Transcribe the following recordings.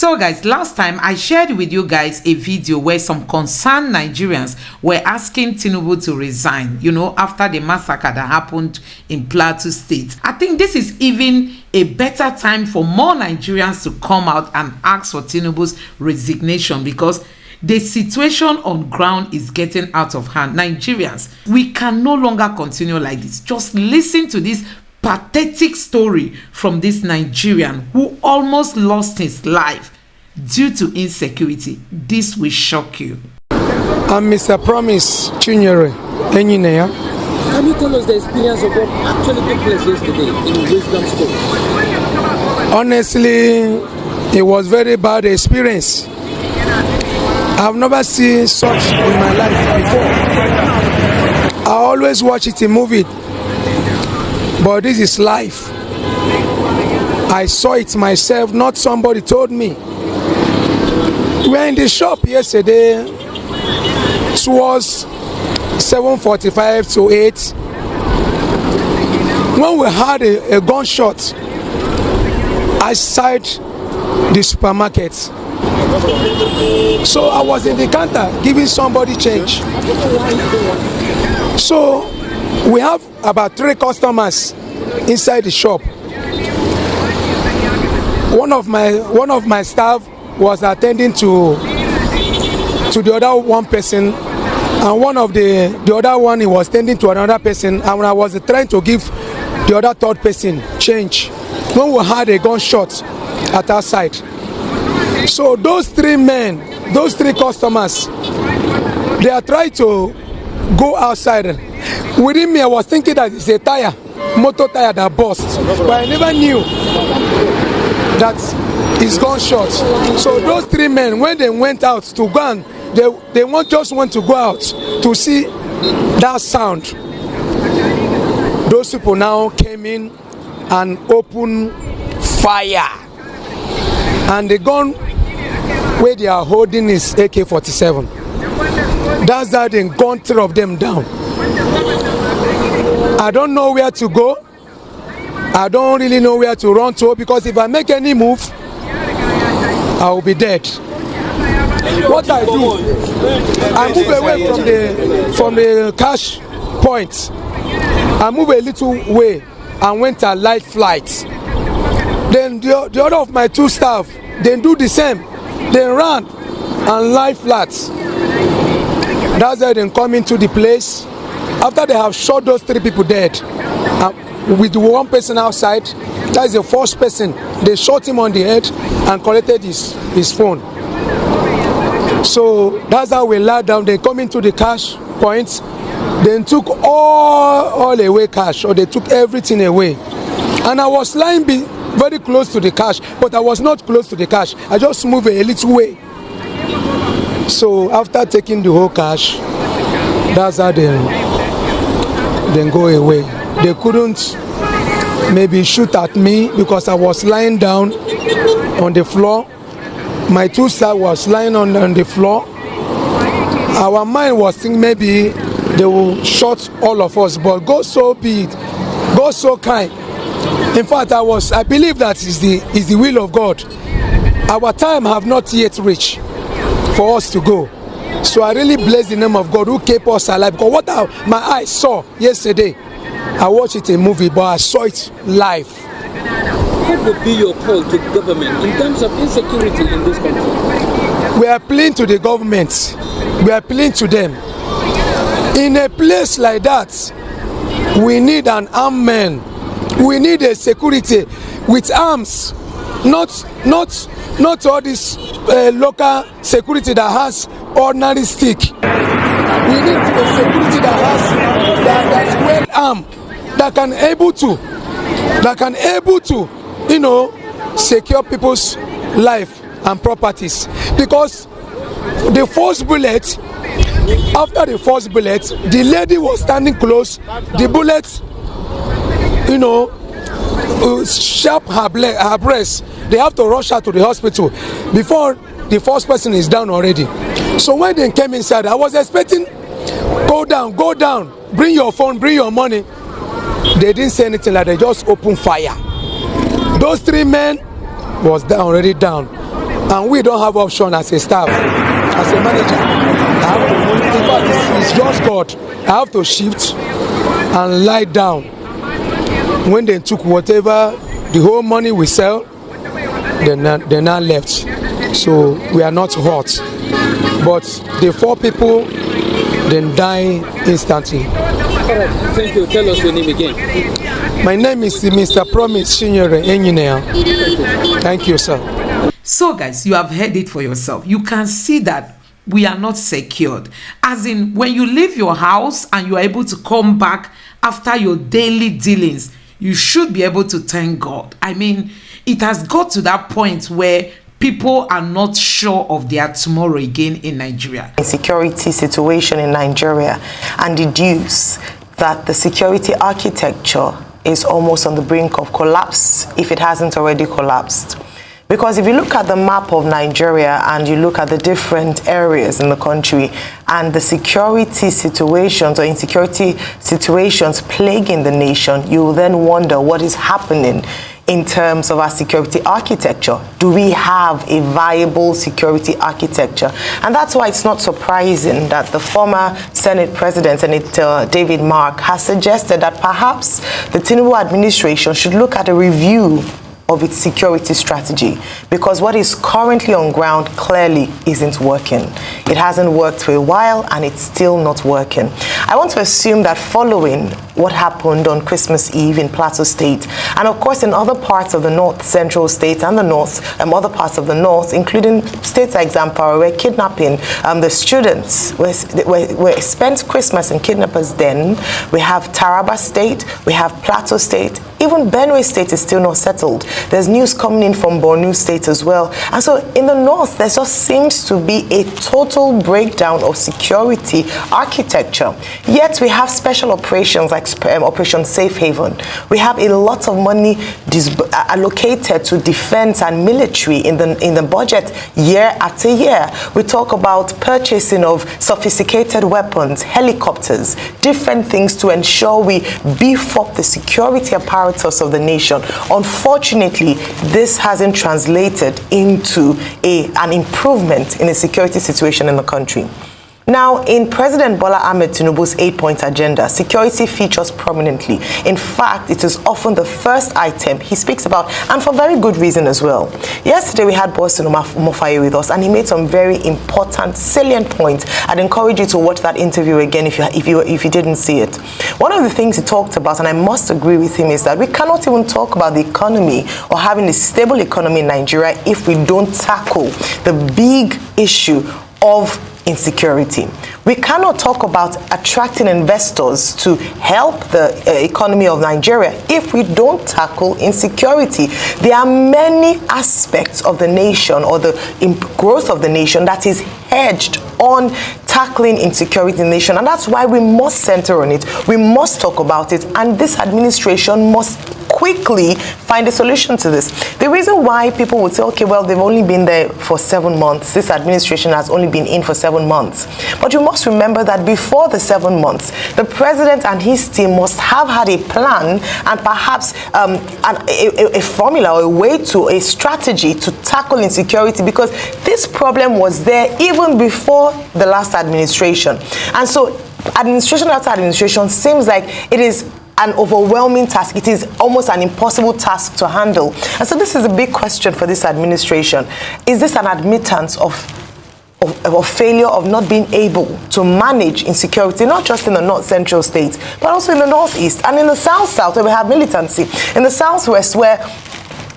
So guys, last time I shared with you guys a video where some concerned Nigerians were asking Tinubu to resign, after the massacre that happened in Plateau State. I think this is even a better time for more Nigerians to come out and ask for Tinubu's resignation, because the situation on ground is getting out of hand. Nigerians, we can no longer continue like this. Just listen to this pathetic story from this Nigerian who almost lost his life due to insecurity. This will shock you. I'm Mr. Promise Chinyere Enyinea. Can you tell us the experience of what actually took place yesterday in Wisdom School? Honestly, it was very bad experience. I've never seen such in my life before. I always watch it in movie, but this is life. I saw it myself, not somebody told me. We were in the shop yesterday towards 7:45 to 8 when we had a gunshot outside the supermarket. So I was in the counter giving somebody change. So we have about 3 customers inside the shop. One of my staff was attending to the other one person, and one of the other one, he was tending to another person, and when I was trying to give the other third person change, when we had a gunshot at our side. So those 3 men, those 3 customers, they are trying to go outside. Within me, I was thinking that it's a tire, motor tire that burst, but I never knew that it's gunshot. So those 3 men, when they went out to go and they just want to go out to see that sound, those people now came in and opened fire, and the gun where they are holding is AK-47. That's how they gunned 3 of them down. I don't know where to go. I don't really know where to run to, because if I make any move, I will be dead. What I do, I move away from the cash point. I move a little way and went a light flight. Then the other of my 2 staff, they do the same. They ran and lie flat. That's how they come into the place. After they have shot those 3 people dead, with 1 person outside, that's the first person. They shot him on the head and collected his phone. So that's how we lie down. They come into the cash points. They took all away cash, or they took everything away. And I was lying very close to the cash, but I was not close to the cash. I just moved a little way. So after taking the whole cash, that's how they go away. They couldn't maybe shoot at me because I was lying down on the floor. My 2 staff was lying on the floor. Our mind was thinking maybe they will shoot all of us, but God so be it, God so kind. In fact, I believe that is the will of God. Our time have not yet reached for us to go. So I really bless the name of God who kept us alive. Because what my eyes saw yesterday, I watched it in a movie, but I saw it live. What would be your call to government in terms of insecurity in this country? We are appealing to the government. We are appealing to them. In a place like that, we need an armed man. We need a security with arms, not all this local security that has ordinary stick. We need a security that is well armed, that can able to secure people's life and properties. Because the first bullet, after the first bullet, the lady was standing close. The bullet, sharp her breast. They have to rush her to the hospital before the first person is down already. So when they came inside, I was expecting, go down, bring your phone, bring your money. They didn't say anything, like they just opened fire. Those 3 men was already down. and we don't have option as a staff, as a manager. In fact, it's just God. I have to shift and lie down. When they took whatever, the whole money we sell, they're not left. So we are not hurt. But the 4 people then die instantly. Thank you. Tell us your name again. My name is Mr. Promise Chinyere Engineer. Thank you, sir. So guys, you have heard it for yourself. You can see that we are not secured. As in, when you leave your house and you are able to come back after your daily dealings, you should be able to thank God. I mean, it has got to that point where people are not sure of their tomorrow again in Nigeria. Insecurity situation in Nigeria, and deduce that the security architecture is almost on the brink of collapse, if it hasn't already collapsed. Because if you look at the map of Nigeria and you look at the different areas in the country and the security situations or insecurity situations plaguing the nation, you will then wonder what is happening in terms of our security architecture. Do we have a viable security architecture? And that's why it's not surprising that the former Senate President, Senator David Mark, has suggested that perhaps the Tinubu administration should look at a review of its security strategy, because what is currently on ground clearly isn't working. It hasn't worked for a while and it's still not working. I want to assume that following what happened on Christmas Eve in Plateau State, and of course in other parts of the North Central State and the North, other parts of the North, including states like Zamfara, where kidnapping, the students were spent Christmas in kidnappers' den. We have Taraba State, we have Plateau State, even Benue State is still not settled. There's news coming in from Borno State as well. And so in the North, there just seems to be a total breakdown of security architecture. Yet we have special operations like Operation Safe Haven. We have a lot of money allocated to defense and military in the budget year after year. We talk about purchasing of sophisticated weapons, helicopters, different things to ensure we beef up the security apparatus of the nation. Unfortunately, this hasn't translated into an improvement in the security situation in the country. Now, in President Bola Ahmed Tinubu's 8-point agenda, security features prominently. In fact, it is often the first item he speaks about, and for very good reason as well. Yesterday, we had Boston Mofaye with us, and he made some very important, salient points. I'd encourage you to watch that interview again if you didn't see it. One of the things he talked about, and I must agree with him, is that we cannot even talk about the economy or having a stable economy in Nigeria if we don't tackle the big issue of insecurity. We cannot talk about attracting investors to help the economy of Nigeria if we don't tackle insecurity. There are many aspects of the nation or the growth of the nation that is hedged on tackling insecurity in the nation, and that's why we must center on it. We must talk about it, and this administration must quickly find a solution to this. The reason why people would say, okay, well, they've only been there for 7 months. This administration has only been in for 7 months. But you must remember that before the 7 months, the president and his team must have had a plan and perhaps a formula or a way to a strategy to tackle insecurity, because this problem was there even before the last administration. And so administration after administration seems like it is an overwhelming task. It is almost an impossible task to handle. And so this is a big question for this administration. Is this an admittance of failure of not being able to manage insecurity, not just in the North Central states, but also in the Northeast and in the South, where we have militancy, in the Southwest, where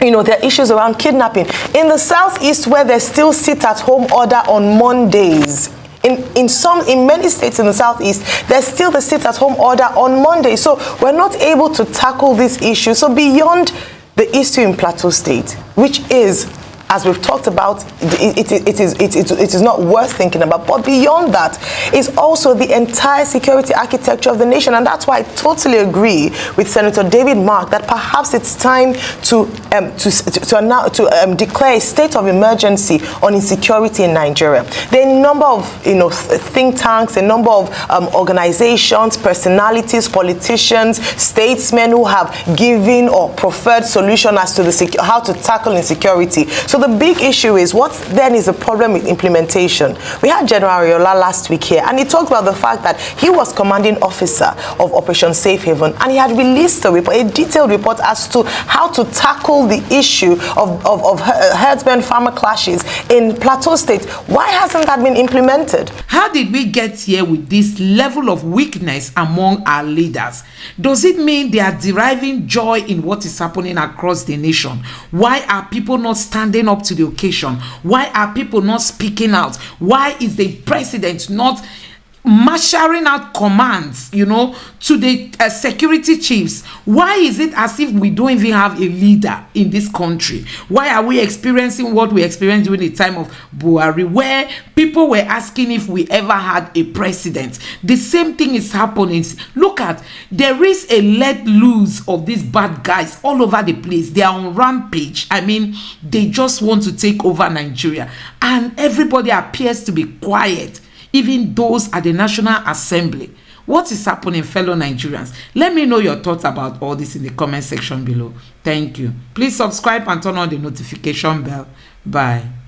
there are issues around kidnapping, in the Southeast, where there's still sit-at-home order on Mondays. In many states in the Southeast, there's still the sit-at-home order on Monday. So we're not able to tackle this issue. So beyond the issue in Plateau State, which is, as we've talked about, it is not worth thinking about. But beyond that is also the entire security architecture of the nation. And that's why I totally agree with Senator David Mark that perhaps it's time to declare a state of emergency on insecurity in Nigeria. There are a number of think tanks, a number of organizations, personalities, politicians, statesmen who have given or preferred solution as to how to tackle insecurity. So the big issue is, what then is the problem with implementation? We had General Oriola last week here, and he talked about the fact that he was commanding officer of Operation Safe Haven, and he had released a report, a detailed report as to how to tackle the issue of herdsmen-farmer clashes in Plateau State. Why hasn't that been implemented? How did we get here with this level of weakness among our leaders? Does it mean they are deriving joy in what is happening across the nation? Why are people not standing up to the occasion? Why are people not speaking out? Why is the president not marshalling out commands, to the security chiefs? Why is it as if we don't even have a leader in this country? Why are we experiencing what we experienced during the time of Buhari, where people were asking if we ever had a president? The same thing is happening. Look at, there is a let loose of these bad guys all over the place. They are on rampage. I mean, they just want to take over Nigeria, and everybody appears to be quiet, even those at the National Assembly. What is happening, fellow Nigerians? Let me know your thoughts about all this in the comment section below. Thank you. Please subscribe and turn on the notification bell. Bye.